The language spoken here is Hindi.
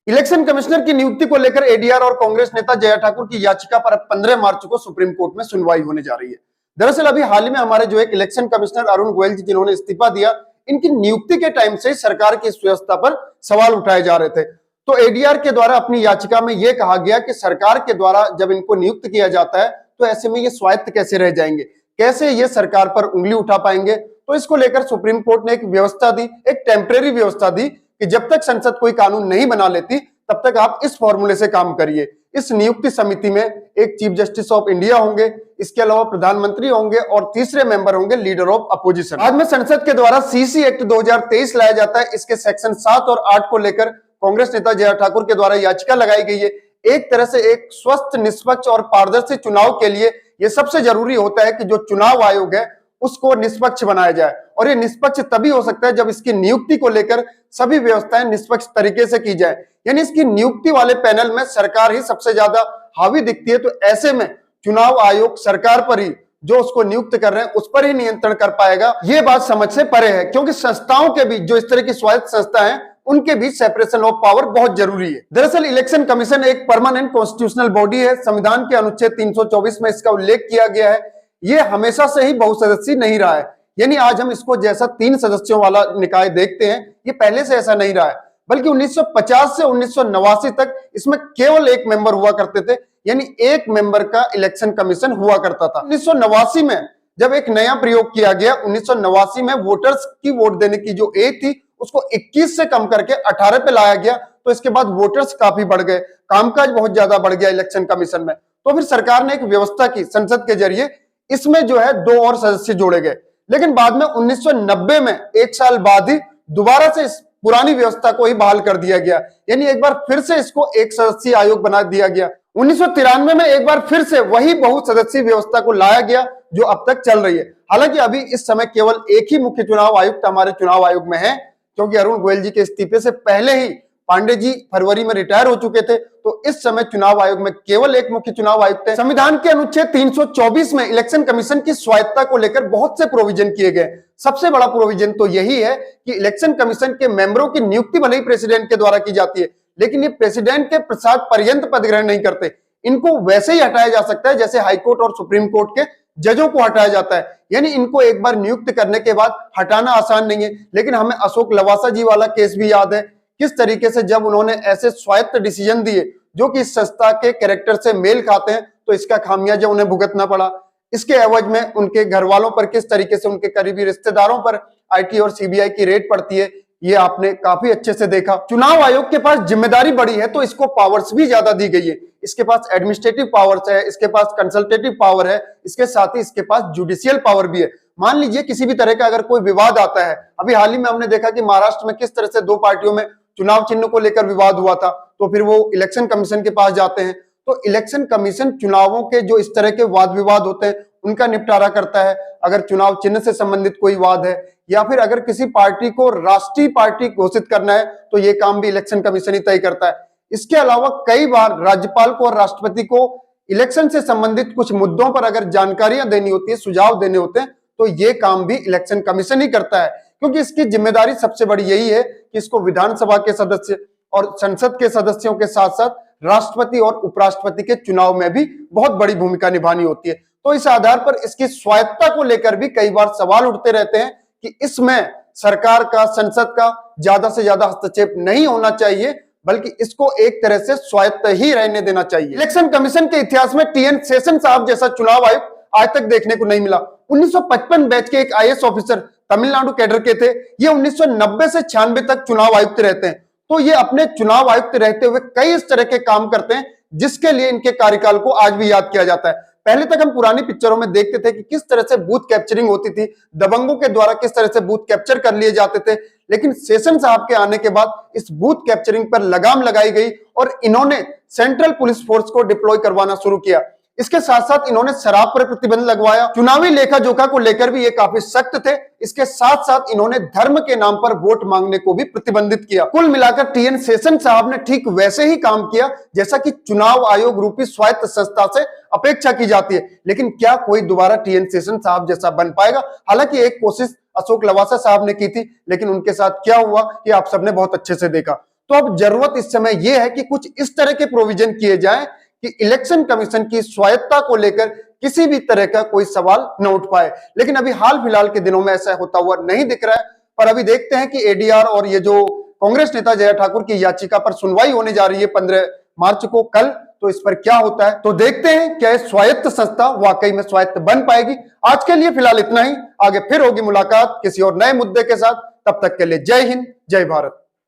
इलेक्शन कमिश्नर की नियुक्ति को लेकर एडीआर और कांग्रेस नेता जया ठाकुर की याचिका पर अब 15 मार्च को सुप्रीम कोर्ट में सुनवाई होने जा रही है। दरअसल अभी हाल ही में हमारे जो एक इलेक्शन कमिश्नर अरुण गोयल जी जिन्होंने इस्तीफा दिया, इनकी नियुक्ति के टाइम से सरकार की इस व्यवस्था पर सवाल उठाए जा रहे थे। तो एडीआर के द्वारा अपनी याचिका में यह कहा गया कि सरकार के द्वारा जब इनको नियुक्त किया जाता है तो ऐसे में ये स्वायत्त कैसे रह जाएंगे, कैसे ये सरकार पर उंगली उठा पाएंगे। तो इसको लेकर सुप्रीम कोर्ट ने एक व्यवस्था दी, एक टेम्परेरी व्यवस्था दी कि जब तक संसद कोई कानून नहीं बना लेती तब तक आप इस फॉर्मूले से काम करिए। इस नियुक्ति समिति में एक चीफ जस्टिस ऑफ इंडिया होंगे, इसके अलावा प्रधानमंत्री होंगे और तीसरे मेंबर होंगे लीडर ऑफ अपोजिशन। बाद में संसद के द्वारा सीसी एक्ट 2023 लाया जाता है। इसके सेक्शन 7 और 8 को लेकर कांग्रेस नेता जया ठाकुर के द्वारा याचिका लगाई गई है। एक तरह से एक स्वस्थ, निष्पक्ष और पारदर्शी चुनाव के लिए यह सबसे जरूरी होता है कि जो चुनाव आयोग है उसको निष्पक्ष बनाया जाए, और ये निष्पक्ष तभी हो सकता है जब इसकी नियुक्ति को लेकर सभी व्यवस्थाएं निष्पक्ष तरीके से की जाए। यानी इसकी नियुक्ति वाले पैनल में सरकार ही सबसे ज्यादा हावी दिखती है। तो ऐसे में चुनाव आयोग सरकार पर ही, जो उसको नियुक्त कर रहे हैं उस पर ही नियंत्रण कर पाएगा। ये बात समझ से परे है, क्योंकि संस्थाओं के बीच, जो इस तरह की स्वायत्त संस्था है, उनके बीच सेपरेशन ऑफ पावर बहुत जरूरी है। दरअसल इलेक्शन कमीशन एक परमानेंट कॉन्स्टिट्यूशनल बॉडी है। संविधान के अनुच्छेद 324 में इसका उल्लेख किया गया है। ये हमेशा से ही बहुसदस्यीय नहीं रहा है। यानी आज हम इसको जैसा 3 सदस्यों वाला निकाय देखते हैं, ये पहले से ऐसा नहीं रहा है, बल्कि 1950 से 1989 तक इसमें केवल एक मेंबर हुआ करते थे। यानी एक मेंबर का इलेक्शन कमीशन हुआ करता था। 1989 में जब एक नया प्रयोग किया गया, 1989 में वोटर्स की वोट देने की जो एज थी उसको 21 से कम करके 18 पे लाया गया। तो इसके बाद वोटर्स काफी बढ़ गए, कामकाज बहुत ज्यादा बढ़ गया इलेक्शन कमीशन में। तो फिर सरकार ने एक व्यवस्था की संसद के जरिए, इसमें जो है 2 और सदस्य जोड़े गए। लेकिन बाद में 1990 में, 1 साल बाद ही दोबारा से इस पुरानी व्यवस्था को ही बहाल कर दिया गया। यानी एक बार फिर से इसको एक सदस्यीय आयोग बना दिया गया। 1993 में एक बार फिर से वही बहुसदस्यीय व्यवस्था को लाया गया, जो अब तक चल रही है। हालांकि अभी इस समय केवल एक ही मुख्य चुनाव आयुक्त हमारे चुनाव आयोग में है, क्योंकि अरुण गोयल जी के इस्तीफे से पहले ही पांडे जी फरवरी में रिटायर हो चुके थे। तो इस समय चुनाव आयोग में केवल एक मुख्य चुनाव आयुक्त है। संविधान के अनुच्छेद 324 में इलेक्शन कमीशन की स्वायत्तता को लेकर बहुत से प्रोविजन किए गए। सबसे बड़ा प्रोविजन तो यही है कि इलेक्शन कमीशन के मेंबरों की नियुक्ति भले ही प्रेसिडेंट के द्वारा की जाती है, लेकिन ये प्रेसिडेंट के प्रसाद पर्यंत पद ग्रहण नहीं करते। इनको वैसे ही हटाया जा सकता है जैसे हाईकोर्ट और सुप्रीम कोर्ट के जजों को हटाया जाता है। यानी इनको एक बार नियुक्त करने के बाद हटाना आसान नहीं है। लेकिन हमें अशोक लवासा जी वाला केस भी याद है, किस तरीके से जब उन्होंने ऐसे स्वायत्त डिसीजन दिए जो कि इस संस्था के कैरेक्टर से मेल खाते हैं, तो इसका खामियाजा उन्हें भुगतना पड़ा। इसके एवज में उनके घर वालों पर, किस तरीके से उनके करीबी रिश्तेदारों पर आईटी और सीबीआई की रेड पड़ती है, ये आपने काफी अच्छे से देखा। चुनाव आयोग के पास जिम्मेदारी बड़ी है तो इसको पावर्स भी ज्यादा दी गई है। इसके पास एडमिनिस्ट्रेटिव पावर्स है, इसके पास कंसल्टेटिव पावर है, इसके साथ ही इसके पास जुडिशियल पावर भी है। मान लीजिए किसी भी तरह का अगर कोई विवाद आता है, अभी हाल ही में हमने देखा कि महाराष्ट्र में किस तरह से 2 पार्टियों में चुनाव चिन्ह को लेकर विवाद हुआ था, तो फिर वो इलेक्शन कमीशन के पास जाते हैं। तो इलेक्शन कमीशन चुनावों के जो इस तरह के वाद विवाद होते हैं उनका निपटारा करता है। अगर चुनाव चिन्ह से संबंधित कोई वाद है, या फिर अगर किसी पार्टी को राष्ट्रीय पार्टी घोषित करना है, तो ये काम भी इलेक्शन कमीशन ही तय करता है। इसके अलावा कई बार राज्यपाल को और राष्ट्रपति को इलेक्शन से संबंधित कुछ मुद्दों पर अगर जानकारियां देनी होती है, सुझाव देने होते हैं, तो ये काम भी इलेक्शन कमीशन ही करता है। क्योंकि इसकी जिम्मेदारी सबसे बड़ी यही है कि इसको विधानसभा के सदस्य और संसद के सदस्यों के साथ साथ राष्ट्रपति और उपराष्ट्रपति के चुनाव में भी बहुत बड़ी भूमिका निभानी होती है। तो इस आधार पर इसकी स्वायत्तता को लेकर भी कई बार सवाल उठते रहते हैं कि इसमें सरकार का, संसद का ज्यादा से ज्यादा हस्तक्षेप नहीं होना चाहिए, बल्कि इसको एक तरह से स्वायत्त ही रहने देना चाहिए। इलेक्शन कमीशन के इतिहास में टीएन शेषन साहब जैसा चुनाव आयुक्त आज तक देखने को नहीं मिला। 1955 बैच के एक आईएएस ऑफिसर तमिलनाडु कैडर के थे। ये 1990 से 96 तक चुनाव आयुक्त रहते हैं। तो ये अपने चुनाव आयुक्त रहते हुए कई इस तरह के काम करते हैं जिसके लिए इनके कार्यकाल को आज भी याद किया जाता है। पहले तक हम पुरानी पिक्चरों में देखते थे कि किस तरह से बूथ कैप्चरिंग होती थी, दबंगों के द्वारा किस तरह से बूथ कैप्चर कर लिए जाते थे। लेकिन शेषन साहब के आने के बाद इस बूथ कैप्चरिंग पर लगाम लगाई गई और इन्होंने सेंट्रल पुलिस फोर्स को डिप्लॉय करवाना शुरू किया। इसके साथ साथ इन्होंने शराब पर प्रतिबंध लगवाया। चुनावी लेखा जोखा को लेकर भी ये काफी सख्त थे। इसके साथ साथ इन्होंने धर्म के नाम पर वोट मांगने को भी प्रतिबंधित किया। कुल मिलाकर टीएन शेषन साहब ने ठीक वैसे ही काम किया जैसा कि चुनाव आयोग रूपी स्वायत्त संस्था से अपेक्षा की जाती है। लेकिन क्या कोई दोबारा टीएन शेषन साहब जैसा बन पाएगा? हालांकि एक कोशिश अशोक लवासा साहब ने की थी, लेकिन उनके साथ क्या हुआ ये आप सबने बहुत अच्छे से देखा। तो अब जरूरत इस समय यह है कि कुछ इस तरह के प्रोविजन किए जाएं कि इलेक्शन कमीशन की स्वायत्ता को लेकर किसी भी तरह का कोई सवाल न उठ पाए। लेकिन अभी हाल फिलहाल के दिनों में ऐसा होता हुआ नहीं दिख रहा है। पर अभी देखते हैं कि एडीआर और ये जो कांग्रेस नेता जया ठाकुर की याचिका पर सुनवाई होने जा रही है 15 मार्च को कल, तो इस पर क्या होता है तो देखते हैं क्या स्वायत्त संस्था वाकई में स्वायत्त बन पाएगी। आज के लिए फिलहाल इतना ही, आगे फिर होगी मुलाकात किसी और नए मुद्दे के साथ। तब तक के लिए जय हिंद, जय भारत।